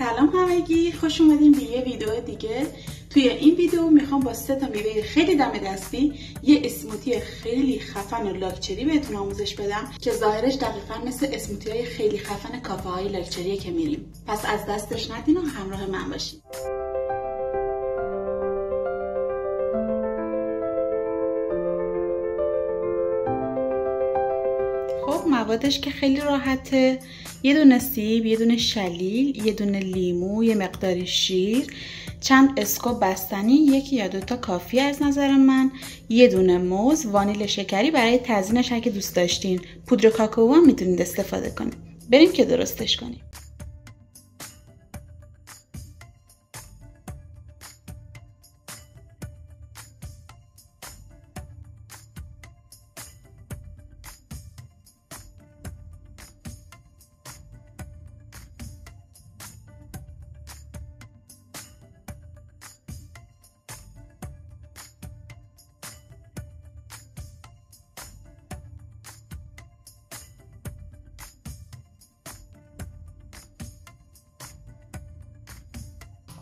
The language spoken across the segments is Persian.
سلام همگی، خوش اومدین به یه ویدیو دیگه. توی این ویدیو میخوام با 3 تا میوه خیلی دم دستی یه اسموتی خیلی خفن و لاکچری بهتون آموزش بدم که ظاهرش دقیقاً مثل اسموتی های خیلی خفن کافه های لاکچریه که میریم. پس از دستش ندین و همراه من باشین. خب موادش که خیلی راحته، یه دونه سیب، یه دونه شلیل، یه دونه لیمو، یه مقداری شیر، چند اسکوپ بستنی، 1 یا 2 تا کافی از نظر من، یه دونه موز، وانیل شکری برای تزیینش اگه دوست داشتین، پودر کاکائو هم میتونید استفاده کنید. بریم که درستش کنیم.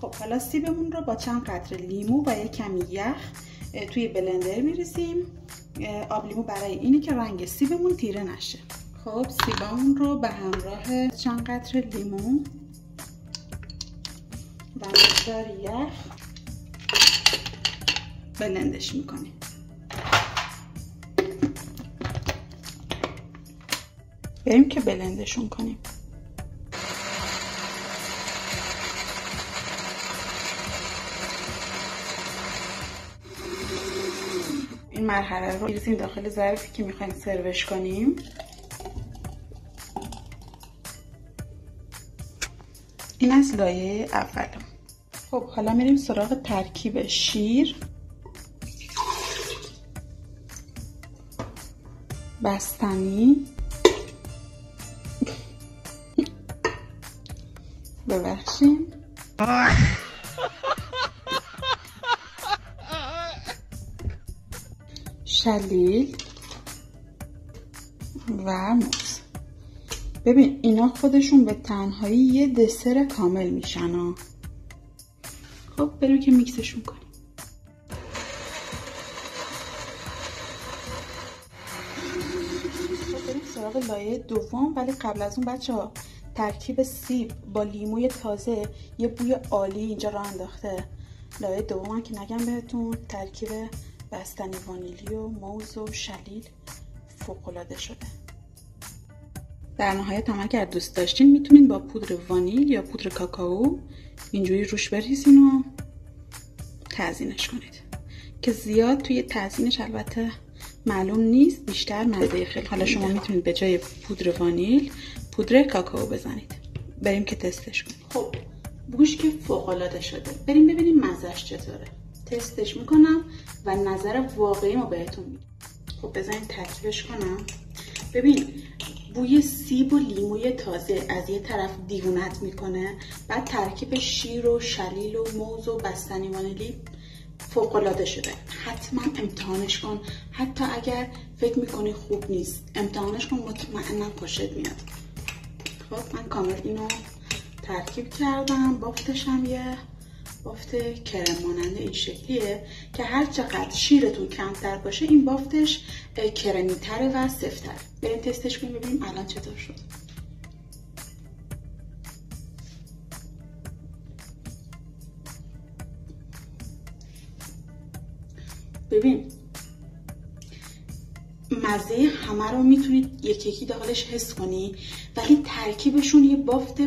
خب حالا سیبمون رو با چند قطره لیمو و یک کمی یخ توی بلندر میریزیم. آب لیمو برای اینه که رنگ سیبمون تیره نشه. خب سیبمون رو به همراه چند قطره لیمو و مقدار یخ بلندش میکنیم. بریم که بلندشون کنیم. این مرحله رو می‌ریزیم داخل ظرفی که میخوایم سروش کنیم. این از لایه اول. خب حالا میریم سراغ ترکیب شیر، بستنی، ببخشید، شلیل و موز. ببین اینا خودشون به تنهایی یه دسر کامل میشن. خب بریم که میکسشون کنیم. خب بریم سراغ لایه دوم، ولی قبل از اون بچه‌ها ترکیب سیب با لیموی تازه یه بوی عالی اینجا راه انداخته. لایه دوم که نگم بهتون، ترکیب بستنی وانیلی و موز و شلیل فوق‌العاده شده. در نهایت هم اگر دوست داشتین میتونین با پودر وانیل یا پودر کاکائو اینجوری روش بریزین و تزیینش کنید که زیاد توی تزیینش البته معلوم نیست، بیشتر مزه خیلی. حالا شما میتونید به جای پودر وانیل پودر کاکائو بزنید. بریم که تستش کنیم. خب بوش که فوق‌العاده شده. بریم ببینیم مزهش چطوره. تستش میکنم و نظر واقعیمو بهتون میگم. خب بذارین ترکیبش کنم. ببین بوی سیب و لیموی تازه از یه طرف دیوونت میکنه، بعد ترکیب شیر و شلیل و موز و بستنی وانیلی فوق‌العاده شده. حتما امتحانش کن. حتی اگر فکر میکنی خوب نیست امتحانش کن، مطمئنا خوشت میاد. خب من کامل اینو ترکیب کردم. بافتش هم یه بافت کرم مانند این شکلیه که هر چقدر شیرتون کمتر باشه این بافتش کرمی تره و سفت‌تره. بریم تستش کنیم ببینیم الان چطور شد. ببین مزه همه رو میتونید یکی داخلش حس کنی، ولی ترکیبشون یه بافت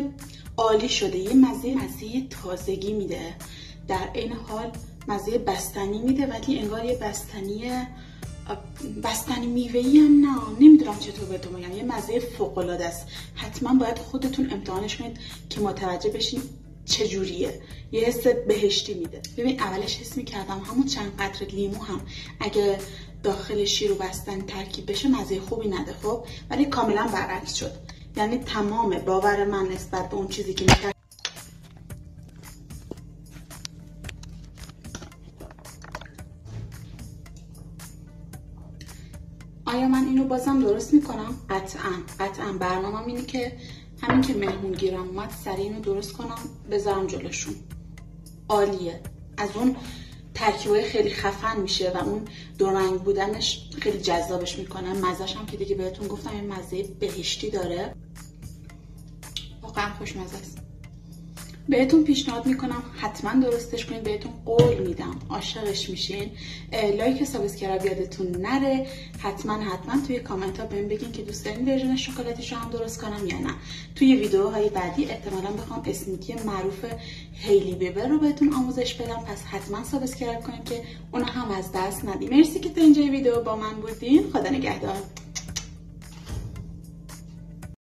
عالی شده. یه مزه تازگی میده، در این حال مزه بستنی میده، ولی انگار یه بستنی میوه‌ای هم نمیدونم چطور بهتون بگم. یه مزه فوق‌العاده است. حتما باید خودتون امتحانش کنید که متوجه بشین چجوریه. یه حس بهشتی میده. ببین اولش حس میکردم همون چند قطره لیمو هم اگه داخل شیر و بستنی ترکیب بشه مزه خوبی نده. خب ولی کاملا برعکس شد. یعنی تمام باور من نسبت به اون چیزی که میکرد. آیا من اینو بازم درست میکنم؟ قطعا برنامه‌م اینه که همین که مهمون گیرم اومد سریع اینو درست کنم بذارم جلوشون. عالیه. از اون ترکیبای خیلی خفن میشه و اون دو رنگ بودنش خیلی جذابش میکنه. مزه‌ش هم که دیگه بهتون گفتم این مزه بهشتی داره، واقعا خوشمزه است. بهتون پیشنهاد میکنم حتما درستش کنید، بهتون قول میدم عاشقش میشین. لایک و سابسکرایب یادتون نره. حتما توی کامنت ها بهم بگین که دوست دارین ورژن شکلاتیشو هم درست کنم یا نه. توی ویدیوهای بعدی احتمالاً بخوام اسمیکی معروف هیلی بیبر رو بهتون آموزش بدم، پس حتما سابسکرایب کنید که اونو هم از دست ندید. مرسی که تا اینجای ویدیو با من بودین. خدا نگهدار.